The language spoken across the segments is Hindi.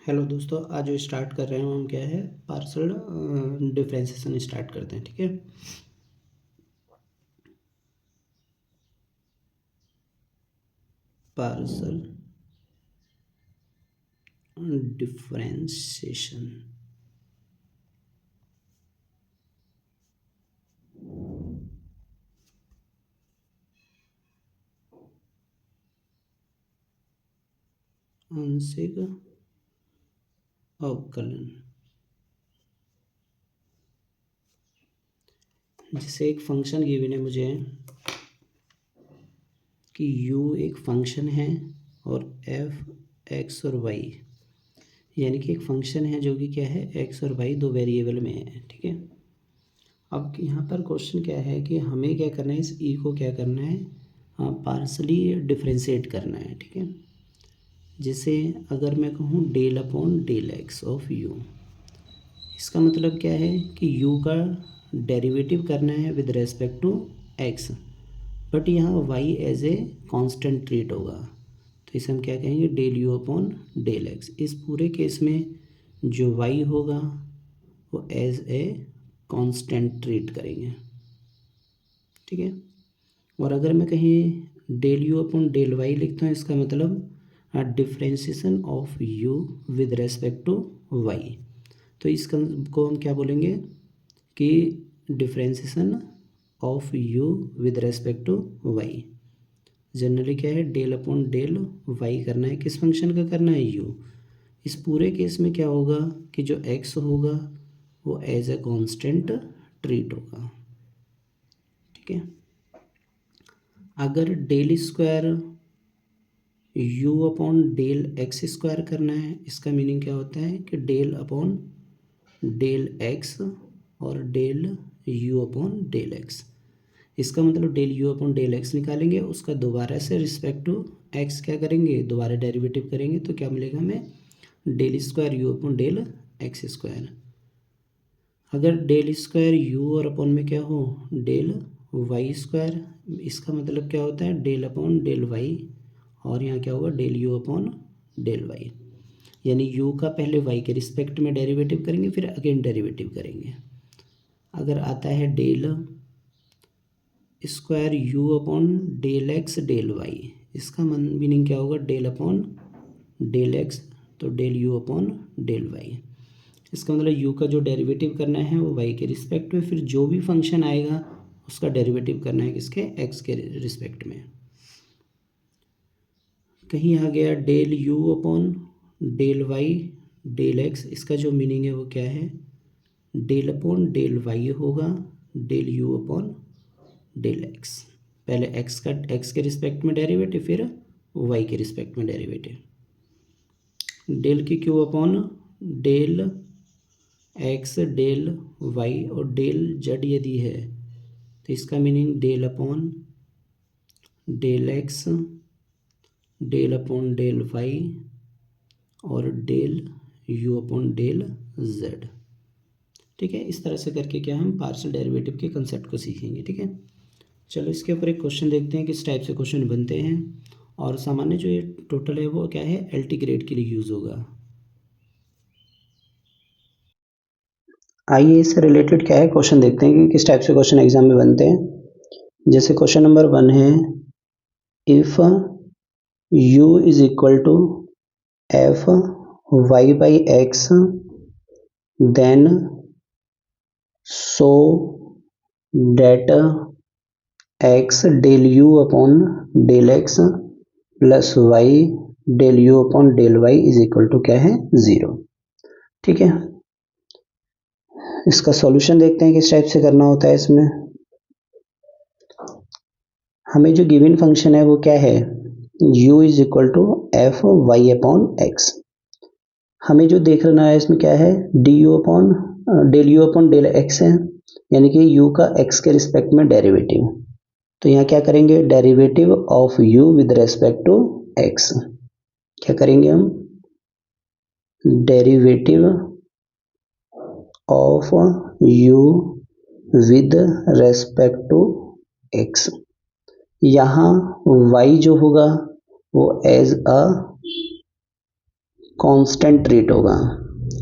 हेलो दोस्तों, आज जो स्टार्ट कर रहे हैं हम क्या है पार्शियल डिफरेंशिएशन स्टार्ट करते हैं। ठीक है, पार्शियल डिफरेंशिएशन। आंशिक अवकलन, जिसे एक फंक्शन गिवन है मुझे कि u एक फंक्शन है और f x और y, यानी कि एक फंक्शन है जो कि क्या है x और y दो वेरिएबल में है। ठीक है, अब यहाँ पर क्वेश्चन क्या है कि हमें क्या करना है, इस e को क्या करना है, पार्शली डिफरेंशिएट करना है। ठीक है, जिसे अगर मैं कहूँ del upon del x of u, इसका मतलब क्या है कि u का डेरिवेटिव करना है with respect to x, but यहाँ y as a constant treat होगा, तो इसे हम क्या कहेंगे del u upon del x. इस पूरे केस में जो y होगा वो एज ए कांस्टेंट ट्रीट करेंगे। ठीक है, और अगर मैं कहीं del u upon del y लिखता हूँ, इसका मतलब differentiation of u with respect to y, तो इसका को हम क्या बोलेंगे कि differentiation of u with respect to y। Generally क्या है डेल अपॉन डेल y करना है, किस फंक्शन का करना है u। इस पूरे केस में क्या होगा कि जो x होगा वो एज ए कांस्टेंट ट्रीट होगा। ठीक है, अगर del square u upon del x square करना है, इसका मीनिंग क्या होता है कि डेल अपॉन डेल एक्स और del u upon del x. इसका मतलब del u upon del x निकालेंगे, उसका दोबारा से रिस्पेक्ट टू x क्या करेंगे, दोबारा डेरिवेटिव करेंगे, तो क्या मिलेगा हमें del square u upon del x square. अगर डेल स्क्वायर u और अपॉन में क्या हो डेल वाई स्क्वायर, इसका मतलब क्या होता है डेल अपॉन डेल वाई, और यहाँ क्या होगा del u upon del y, यानी u का पहले y के रिस्पेक्ट में डेरिवेटिव करेंगे फिर अगेन डेरिवेटिव करेंगे। अगर आता है del square u upon del x del y, इसका मीनिंग क्या होगा डेल अपॉन डेल एक्स, तो del u upon del y. इसका मतलब u का जो डेरिवेटिव करना है वो y के रिस्पेक्ट में, फिर जो भी फंक्शन आएगा उसका डेरिवेटिव करना है किसके x के रिस्पेक्ट में। कहीं आ गया del u upon del Y del x, इसका जो मीनिंग है वो क्या है डेल अपॉन डेल वाई होगा del u upon del X, पहले x के रिस्पेक्ट में डेरिवेटिव फिर y के रिस्पेक्ट में डेरिवेटिव। डेल की Q upon del x del Y और डेल जेड यदि है, तो इसका meaning del upon del x del upon del Y और del u upon del z. ठीक है, इस तरह से करके क्या हम पार्शियल डेरिवेटिव के कंसेप्ट को सीखेंगे। ठीक है, चलो इसके ऊपर एक क्वेश्चन देखते हैं किस टाइप से क्वेश्चन बनते हैं, और सामान्य जो ये टोटल है वो क्या है LT ग्रेड के लिए यूज़ होगा। आइए इससे रिलेटेड क्या है क्वेश्चन देखते हैं कि किस टाइप से क्वेश्चन एग्जाम में बनते हैं। जैसे क्वेश्चन नंबर 1 है, if u is equal to f y by x then so that x del u upon del x plus y del u upon del y is equal to क्या है 0। ठीक है, इसका सॉल्यूशन देखते हैं किस टाइप से करना होता है। इसमें हमें जो गिवन फंक्शन है वो क्या है u is equal to f y upon x. हमें जो देखना है इसमें क्या है d u upon del u upon del x है, यानी कि u का x के रिस्पेक्ट में डेरिवेटिव। तो यहाँ क्या करेंगे derivative of u with respect to x, क्या करेंगे हम derivative of u with respect to x। यहाँ y जो होगा वो एज अ कांस्टेंट रेट होगा,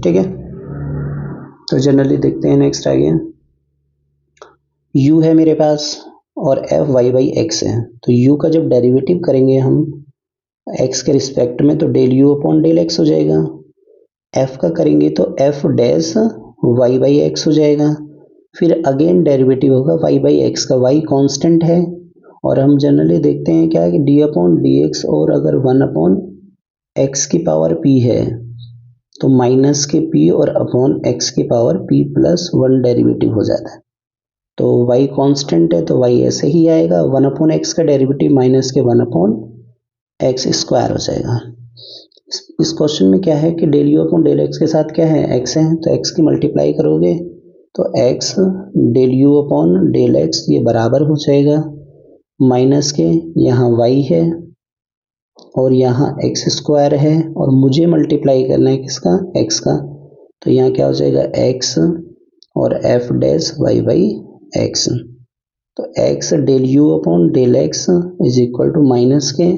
ठीक है। तो जनरली देखते हैं नेक्स्ट आगे, u है मेरे पास और एफ वाई बाई एक्स है, तो u का जब डेरिवेटिव करेंगे हम x के रिस्पेक्ट में तो del u upon del x हो जाएगा, f का करेंगे तो f dash y by x हो जाएगा, फिर अगेन डेरिवेटिव होगा y बाई एक्स का, y कांस्टेंट है और हम जनरली देखते हैं क्या है कि d अपॉन डी एक्स, और अगर 1 अपॉन एक्स की पावर p है तो माइनस के p और अपॉन x की पावर p प्लस 1 डेरिवेटिव हो जाता है। तो y कांस्टेंट है तो y ऐसे ही आएगा, 1 अपॉन एक्स का डेरिवेटिव माइनस के 1 अपॉन एक्स स्क्वायर हो जाएगा। इस क्वेश्चन में क्या है कि del u upon del x के साथ क्या है, x है, तो x की मल्टीप्लाई करोगे तो x del u upon del x ये बराबर हो जाएगा माइनस के, यहाँ y है और यहाँ एक्स स्क्वायर है और मुझे मल्टीप्लाई करना है किसका, x का, तो यहाँ क्या हो जाएगा x और f dash y by x, तो x del u upon del x is equal to minus के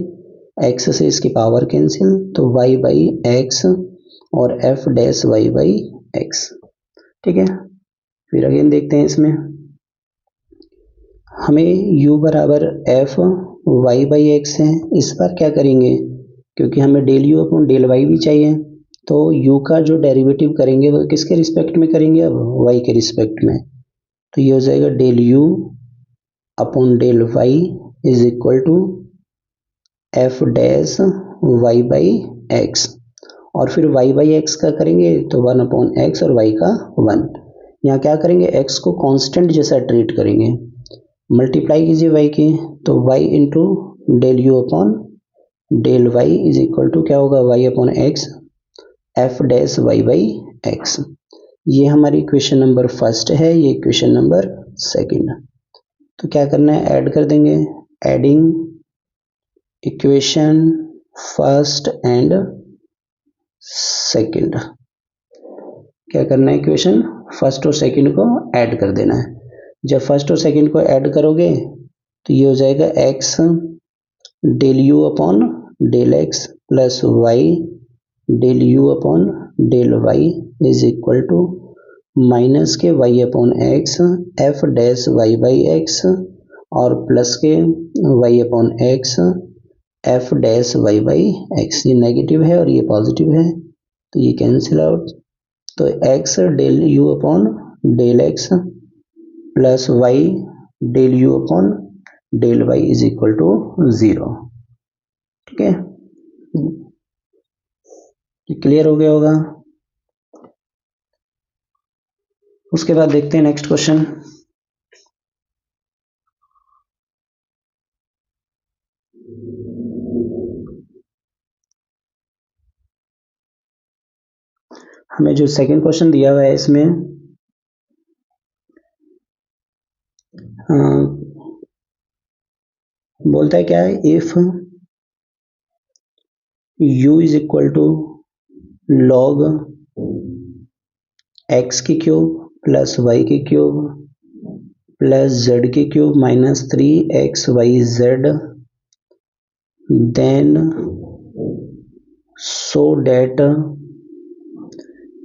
x से इसकी पावर कैंसिल तो y बाई एक्स और f dash y by x, ठीक है। फिर अगेन देखते हैं इसमें हमें u बराबर f y बाई एक्स है, इस बार क्या करेंगे क्योंकि हमें del u upon del y भी चाहिए, तो u का जो डेरिवेटिव करेंगे वो किसके रिस्पेक्ट में करेंगे, अब y के रिस्पेक्ट में, तो ये हो जाएगा del u upon del y is equal to f dash y by x, और फिर y बाई एक्स का करेंगे तो 1 अपॉन एक्स और y का 1, यहाँ क्या करेंगे x को कांस्टेंट जैसा ट्रीट करेंगे, मल्टीप्लाई कीजिए y की तो y into del u upon del y is equal to क्या होगा y upon x f dash y by x. ये हमारी इक्वेशन नंबर फर्स्ट है, ये इक्वेशन नंबर सेकंड। तो क्या करना है, ऐड कर देंगे, adding equation first and second, क्या करना है, इक्वेशन फर्स्ट और सेकंड को ऐड कर देना है। जब फर्स्ट और सेकंड को ऐड करोगे तो ये हो जाएगा x del u upon del x plus y del u upon del y is equal to minus के y upon x f dash y by x और प्लस के y upon x f dash y by x, ये नेगेटिव है और ये पॉजिटिव है तो ये कैंसिल आउट, तो x del u upon del x plus y del u upon del y is equal to 0, ठीक है। ये क्लियर हो गया होगा। उसके बाद देखते हैं नेक्स्ट क्वेश्चन, हमें जो सेकंड क्वेश्चन दिया हुआ है इसमें बोलता है क्या है, if u is equal to log x की क्यूब प्लस वाई की क्यूब प्लस जेड की cube minus 3xyz then so that,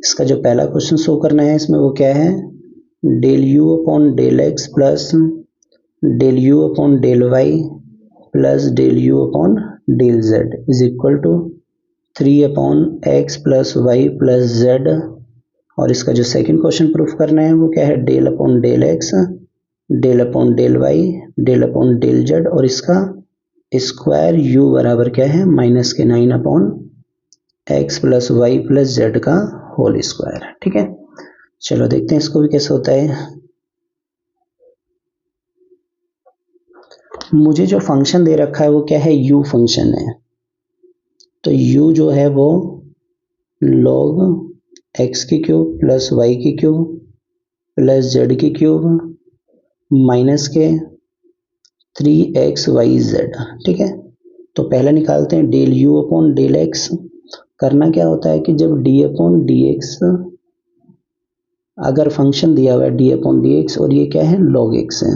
इसका जो पहला क्वेश्चन शो करना है इसमें वो क्या है, del u upon del x plus del u upon del Y plus del u upon del z is equal to 3 upon x plus y plus z, और इसका जो सेकंड क्वेश्चन प्रूफ करना है वो क्या है, del upon del x del upon del Y del upon del Z, और इसका स्क्वायर u बराबर क्या है, माइनस के 9 upon x plus y plus z का होल स्क्वायर, ठीक है। चलो देखते हैं इसको भी कैसे होता है। मुझे जो फंक्शन दे रखा है वो क्या है, u फंक्शन है, तो u जो है वो log x की क्यूब प्लस वाई की क्यूब प्लस जेड की क्यूब माइनस के 3xyz, ठीक है। तो पहले निकालते हैं del u upon del x, करना क्या होता है कि जब d अपॉन डी एक्स, अगर फंक्शन दिया हुआ है d अपॉन डी एक्स और ये क्या है log x है,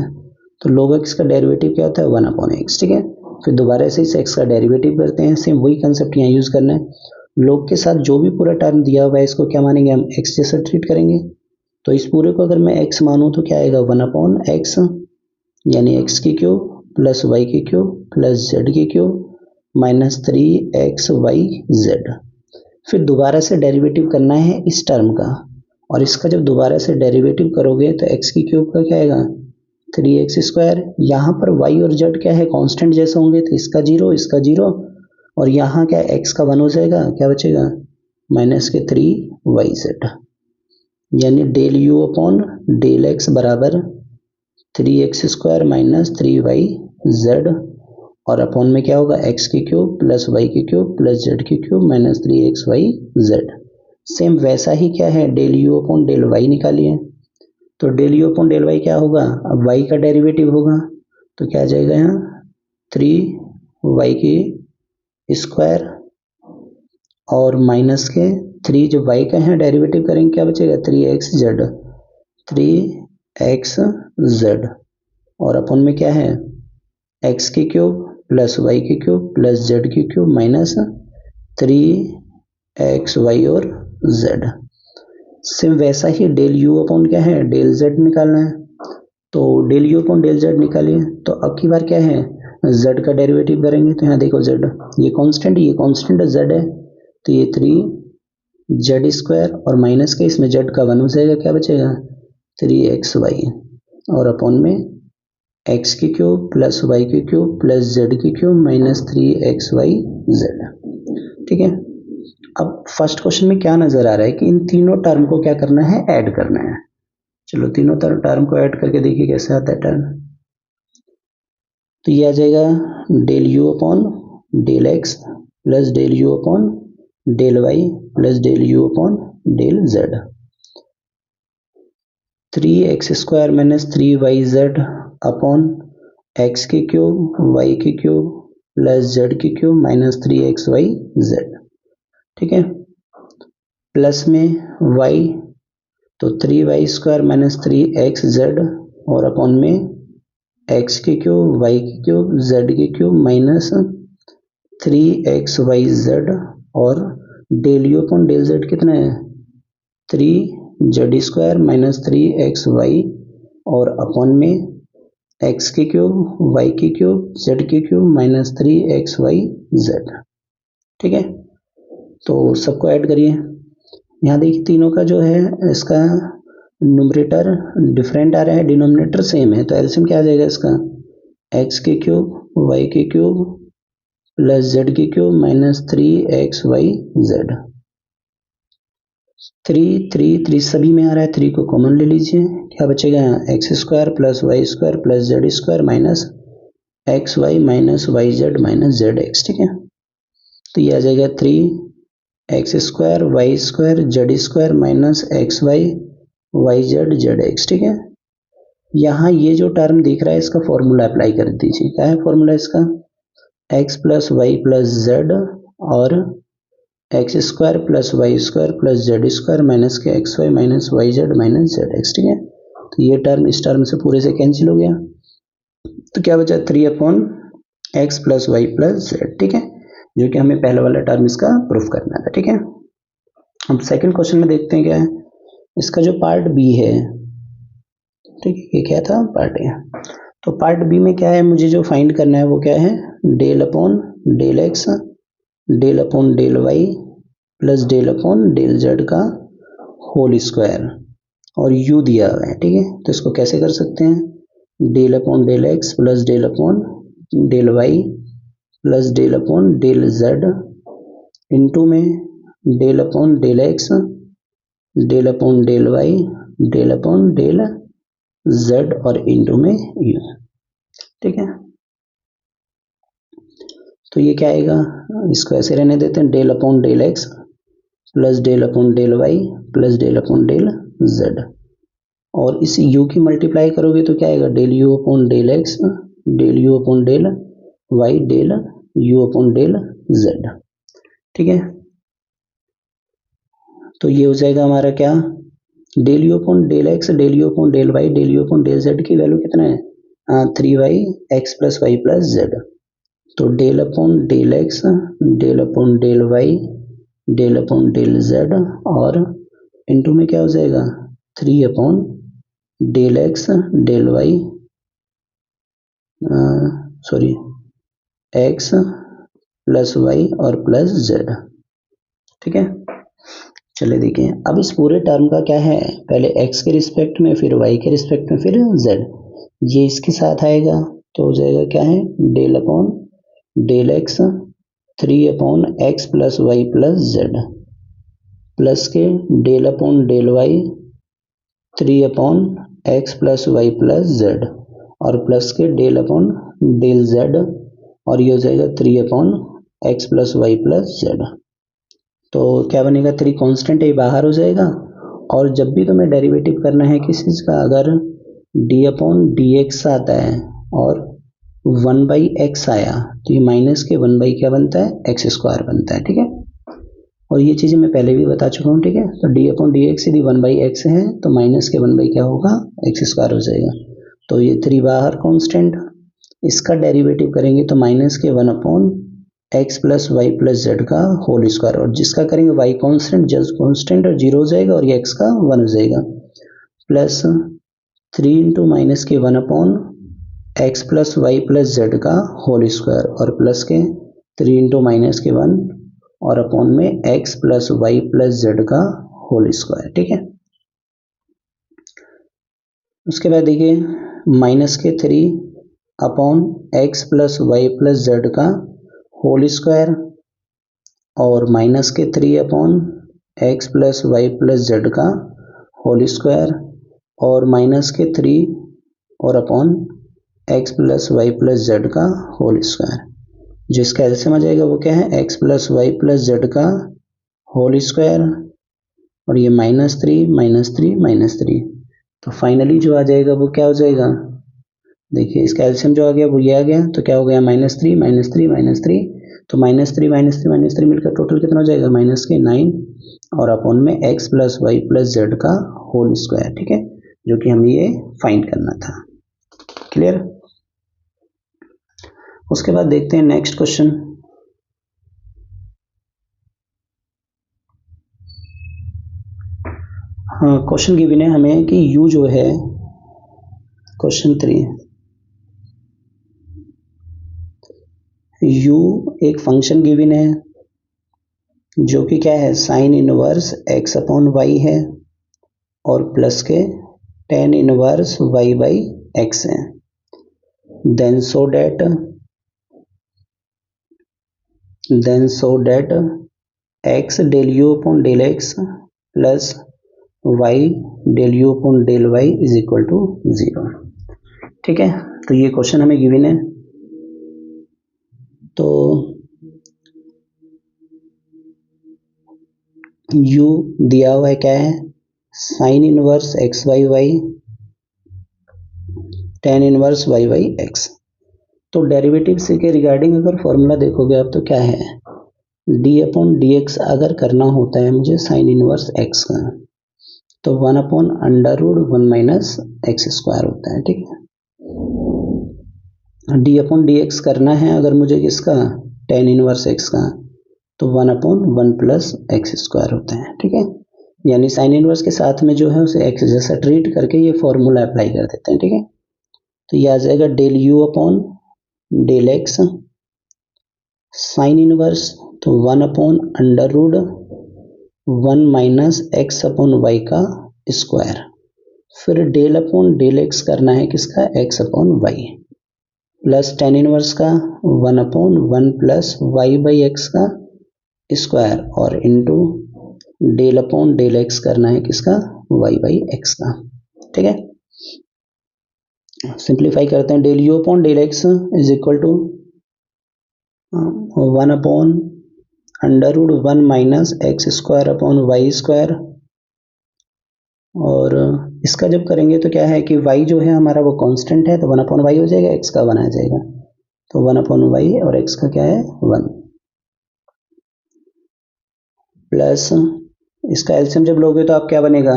तो log x का डेरिवेटिव क्या होता है 1 अपॉन एक्स, ठीक है। फिर दोबारा से इस x का डेरिवेटिव करते हैं, सेम वही कंसेप्ट यहाँ यूज करना है, log के साथ जो भी पूरा टर्म दिया हुआ है इसको क्या मानेंगे हम, x जैसा ट्रीट करेंगे। तो इस पूरे को अगर मैं x मानूँ तो क्या आएगा, 1/x यानी x की क्यूब प्लस y की क्यूब प्लस z की क्यूब माइनस 3xyz। फिर दोबारा से डेरिवेटिव करना है इस टर्म का, और इसका जब दोबारा से डेरिवेटिव करोगे तो x की क्यूब का क्या आएगा, 3x²। यहाँ पर y और z क्या है, कांस्टेंट जैसे होंगे, तो इसका 0 इसका 0, और यहाँ क्या x का 1 हो जाएगा, क्या बचेगा, माइनस के 3yz। यानी del u upon del x बराबर 3x² माइनस 3yz, और अपॉन में क्या होगा, x की क्यूब प्लस y की क्यूब प्लस z की क्यूब माइनस 3xyz। सेम वैसा ही क्या है, del u upon del y निकालिए। तो del u upon del y क्या होगा, अब y का डेरिवेटिव होगा तो क्या आ जाएगा, यहाँ 3y की स्क्वायर और माइनस के 3, जो y का है डेरिवेटिव करेंगे क्या बचेगा, 3xz, और अपन में क्या है, x की क्यूब प्लस y की क्यूब प्लस z की क्यूब माइनस 3xy और z। सेम वैसा ही डेल u अपॉन क्या है, डेल z निकालना है। तो del u upon del z निकालिए, तो अब की बार क्या है, z का डेरिवेटिव करेंगे। तो यहाँ देखो z, ये कांस्टेंट z है, तो ये 3z² और माइनस के इसमें z का 1 हो जाएगा, क्या बचेगा 3xy, और अपॉन में x की क्यूब प्लस y की क्यूब प्लस z की क्यूब माइनस 3xyz। ठीक है। अब फर्स्ट क्वेश्चन में क्या नजर आ रहा है कि इन तीनों टर्म को क्या करना है, ऐड करना है। चलो तीनों टर्म को ऐड करके देखिए कैसे आता है टर्म। तो ये आ जाएगा del u upon del x plus del u upon del y plus del u upon del z, 3x² minus 3yz upon x की क्यूब y की क्यूब प्लस z की क्यूब माइनस 3xyz। ठीक है। प्लस में y, तो 3y² माइनस 3xz, और अपॉन में x की क्यूब y की क्यूब z की क्यूब माइनस 3xyz, और del u upon del z कितना है, 3z² माइनस 3xy, और अपॉन में x की क्यूब y की क्यूब z की क्यूब माइनस 3xyz। ठीक है। तो सबको ऐड करिए। यहाँ देखिए तीनों का जो है इसका न्यूमरेटर डिफरेंट आ रहा है, डिनोमिनेटर सेम है, तो एलसीएम क्या आ जाएगा इसका, x की क्यूब y की क्यूब प्लस z की क्यूब माइनस 3xyz। 3 सभी में आ रहा है, 3 को कॉमन ले लीजिए, क्या बचेगा यहाँ, x² plus y² plus z² minus xy minus yz minus zx। ठीक है। तो ये आ जाएगा 3x² y² z² minus xy yz zx। ठीक है। यहाँ ये जो टर्म दिख रहा है इसका फॉर्मूला अप्लाई कर दीजिए। क्या है फॉर्मूला इसका, x plus y plus z और x² plus y² plus z² minus के xy minus yz minus zx। ठीक है। तो ये टर्म इस टर्म से पूरे से कैंसिल हो गया, तो क्या बचा 3/x plus y plus z. ठीक है, जो कि हमें पहले वाला टर्म इसका प्रूफ करना था। ठीक है। अब सेकंड क्वेश्चन में देखते हैं क्या है इसका जो पार्ट बी है। ठीक है, ये क्या था, पार्ट ए। तो पार्ट बी में क्या है, मुझे जो फाइंड करना है वो क्या है, del upon del x del upon del Y plus del upon del z का होल स्क्वायर, और यू दिया हुआ है। ठीक है, तो इसको कैसे कर सकते हैं, del upon del x plus del upon del Y plus del upon del Z into में del upon del x del upon del Y del upon del Z और इंटू में यू। ठीक है, तो ये क्या आएगा, इसको ऐसे रहने देते हैं, del upon del x plus del upon del Y plus del upon del Z, और इस u की मल्टीप्लाई करोगे तो क्या आएगा, del u upon del x del u upon del Y del u upon del z. ठीक है, तो ये हो जाएगा हमारा क्या, del u upon del x del u upon del Y del u upon del z की वैल्यू कितना है, 3y(x plus y plus z), तो del upon del x del upon del Y del upon del Z और इनटू में क्या हो जाएगा 3 upon del x del y sorry x plus y और प्लस जेड। ठीक है, चलिए देखिए अब इस पूरे टर्म का क्या है, पहले x के रिस्पेक्ट में फिर y के रिस्पेक्ट में फिर z, ये इसके साथ आएगा तो हो जाएगा क्या है del upon del x 3 upon x plus y plus z plus के del upon del y 3 upon x plus y plus z और प्लस के डेल अपॉन डेल जेड और ये हो जाएगा 3 upon x plus y plus z. तो क्या बनेगा 3 कांस्टेंट है बाहर हो जाएगा और जब भी तुम्हें डेरिवेटिव करना है किसी चीज़ का, अगर डी अपॉन डी एक्स आता है और 1/x आया तो ये माइनस के 1 क्या बनता है एक्स स्क्वायर बनता है। ठीक है, और ये चीज़ें मैं पहले भी बता चुका हूँ। ठीक है, तो डी अपॉन डी एक्स यदि 1/x है तो माइनस के 1 क्या होगा एक्स स्क्वायर हो जाएगा। तो ये 3 बाहर कांस्टेंट, इसका डेरिवेटिव करेंगे तो माइनस के 1 upon x plus y plus z का होल स्क्वायर और जिसका करेंगे वाई कांस्टेंट जेड कांस्टेंट और 0 हो जाएगा और ये एक्स का 1 हो जाएगा प्लस 3 इंटू माइनस के 1 upon x plus y plus z का होल स्क्वायर और प्लस के 3 इंटू माइनस के 1 और अपॉन में x plus y plus z का होल स्क्वायर। ठीक है, उसके बाद देखिए माइनस के 3 upon x plus y plus z का होल स्क्वायर और माइनस के 3 upon x plus y plus z का होल स्क्वायर और माइनस के 3 और अपॉन x plus y plus z का होल स्क्वायर, जिसका एलसीएम आ जाएगा वो क्या है x plus y plus z का होल स्क्वायर और ये -3 -3 -3, तो फाइनली जो आ जाएगा वो क्या हो जाएगा, देखिए इसका एलसीएम जो आ गया वो ये आ गया तो क्या हो गया -3 -3 -3, तो -3 -3 -3 मिलकर टोटल कितना हो जाएगा माइनस के 9 और अपॉन में x plus y plus z का होल स्क्वायर। ठीक है, जो कि हमें ये फाइंड करना था। क्लियर, उसके बाद देखते हैं नेक्स्ट क्वेश्चन। हाँ, क्वेश्चन गिवन है हमें कि u जो है क्वेश्चन 3 u एक फंक्शन गिवन है जो कि क्या है sine inverse x upon y है और प्लस के tan inverse y by x है। Then so that x del u upon del x plus y del u upon del y is equal to 0। ठीक है, तो ये क्वेश्चन हमें गिवन है। तो u दिया हुआ है क्या है sine inverse x by y tan inverse y by x. तो डेरिवेटिव से के रिगार्डिंग अगर फॉर्मूला देखोगे आप तो क्या है d अपॉन डी एक्स अगर करना होता है मुझे साइन इनवर्स x का तो 1 upon under root 1 minus x square होता है। ठीक है, d अपॉन डी एक्स करना है अगर मुझे किसका tan इनवर्स x का तो 1 अपॉन 1 प्लस एक्स स्क्वायर होता है। ठीक है, यानी साइन इनवर्स के साथ में जो है उसे x जैसा ट्रीट करके ये फॉर्मूला अप्लाई कर देते हैं। ठीक है, तो ये आ जाएगा del u upon del x sine inverse तो 1 upon under root 1 minus x upon y का स्क्वायर, फिर डेल अपॉन डेल एक्स करना है किसका x upon y plus tan inverse का 1 upon 1 plus y by x का स्क्वायर और into del upon del x करना है किसका वाई बाई एक्स का। ठीक है, सिंप्लीफाई करते हैं del u upon del x is equal to 1 upon under root 1 minus x square upon y square और इसका जब करेंगे तो क्या है कि y जो है हमारा वो कांस्टेंट है तो 1 अपॉन वाई हो जाएगा, x का 1 आ जाएगा तो 1 अपॉन वाई और x का क्या है 1 प्लस इसका एलसीएम जब लोगे तो आप क्या बनेगा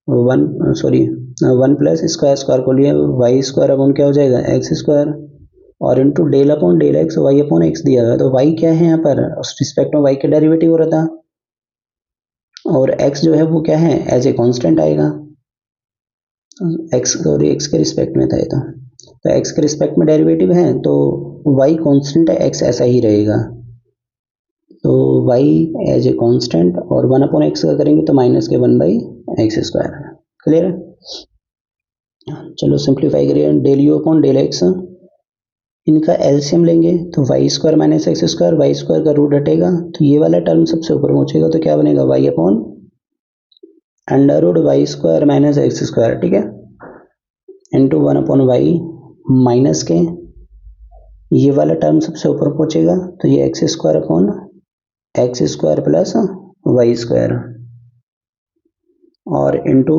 1 प्लस स्क्वायर स्क्वायर को लिए वाई स्क्वायर अपॉन क्या हो जाएगा एक्स स्क्वायर और into del upon del x y upon x दिया हुआ है। तो वाई क्या है यहाँ पर, उस रिस्पेक्ट में वाई के डेरिवेटिव हो रहा था, और एक्स जो है वो क्या है, एज ए कांस्टेंट आएगा, एक्स और एक्स के रिस्पेक्ट में था ये तो एक्स के रिस्पेक्ट में डेरिवेटिव है तो वाई कांस्टेंट है, एक्स ऐसा ही रहेगा। तो वाई एज ए कांस्टेंट और 1 अपॉन एक्स का करेंगे तो माइनस के 1/x²। क्लियर है? चलो सिंप्लीफाई करिए। Del u upon del x, इनका एलसीएम लेंगे तो y² माइनस x², y² का रूट हटेगा तो ये वाला टर्म सबसे ऊपर पहुंचेगा तो क्या बनेगा, y upon under root y² minus x², ठीक है, इंटू 1 अपॉन वाई माइनस के ये वाला टर्म सबसे ऊपर पहुंचेगा तो ये x² upon x² plus y², और इंटू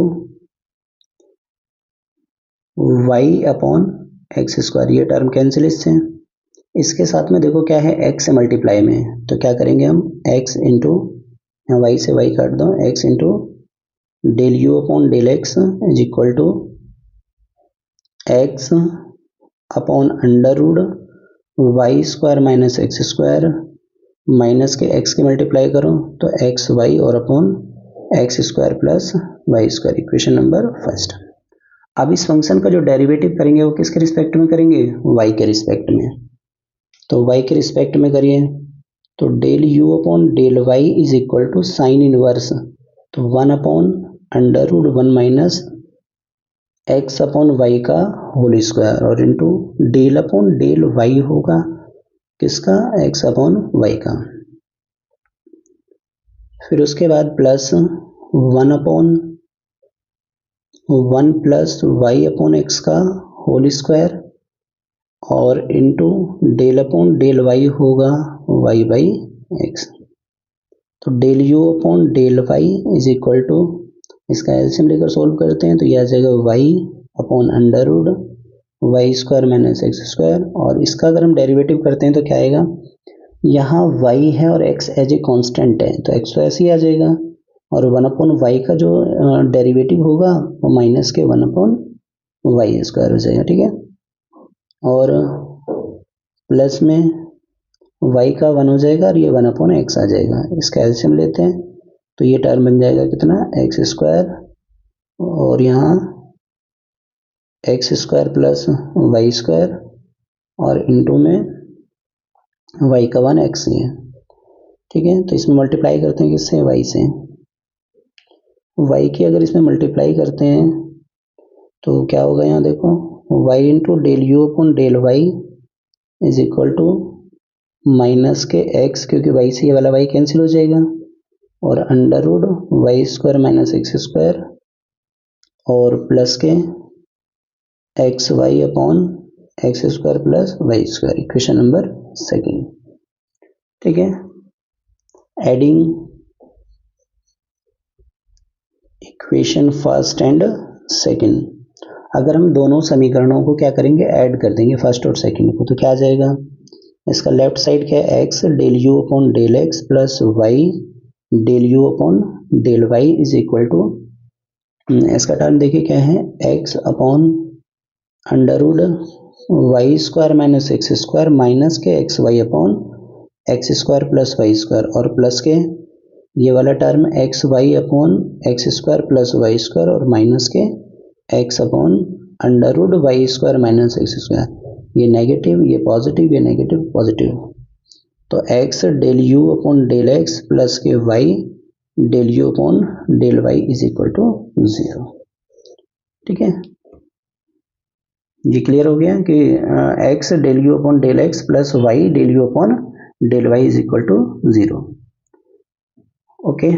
y अपॉन x², ये टर्म कैंसिल इससे। इसके साथ में देखो क्या है, x से मल्टीप्लाई में, तो क्या करेंगे हम, x इंटू वाई से y काट दो, x into del u upon del x is equal to x upon under root y² minus x² minus के x की मल्टीप्लाई करो तो एक्स वाई और upon x² plus y², equation number first. अब इस फंक्शन का जो डेरिवेटिव करेंगे वो किसके रिस्पेक्ट में करेंगे, y के रिस्पेक्ट में। तो y के रिस्पेक्ट में करिए तो del u upon del y is equal to sine inverse, तो 1 upon under root 1 minus x upon y का होल स्क्वायर, और into del upon del y होगा किसका, x अपॉन वाई का। फिर उसके बाद plus 1 upon 1 plus y upon x का होल स्क्वायर, और into del upon del Y होगा वाई बाई एक्स। तो del u upon del y is equal to, इसका एलसीएम लेकर सोल्व करते हैं तो यह आ जाएगा y upon under root y² minus x², और इसका अगर हम डेरिवेटिव करते हैं तो क्या आएगा, यहाँ y है और x एज ए कांस्टेंट है तो x तो ऐसे ही आ जाएगा, और 1 अपॉन वाई का जो डेरिवेटिव होगा वो माइनस के 1 अपॉन y² हो जाएगा, ठीक है, और प्लस में y का 1 हो जाएगा और ये 1 अपॉन x आ जाएगा। इसका एलसीएम लेते हैं तो ये टर्म बन जाएगा कितना, x² और यहाँ x² प्लस y² और इंटू में y का 1 x ही है, ठीक है। तो इसमें मल्टीप्लाई करते हैं किससे, y से। y की अगर इसमें मल्टीप्लाई करते हैं तो क्या होगा, यहाँ देखो y into del u upon del y is equal to minus के x, क्योंकि y से ये वाला y कैंसिल हो जाएगा, और under root y² minus x² और प्लस के x y upon x² plus y², equation number second, ठीक है। Adding equation first and second, अगर हम दोनों समीकरणों को क्या करेंगे, ऐड कर देंगे फर्स्ट और सेकेंड को, तो क्या आ जाएगा, इसका लेफ्ट साइड क्या है, x del u upon del x plus y del u upon del y is equal to, इसका टर्म देखिए क्या है, x upon under root y² minus x² minus के x y upon x² plus y², और प्लस के ये वाला term x y upon x² plus y² और माइनस के x upon under root y² minus x², ये नेगेटिव ये पॉजिटिव ये नेगेटिव पॉजिटिव, तो x del u upon del x plus के y del u upon del y is equal to 0, ठीक है। ये क्लियर हो गया कि x del u upon del x plus y del u upon del y is equal to 0, okay.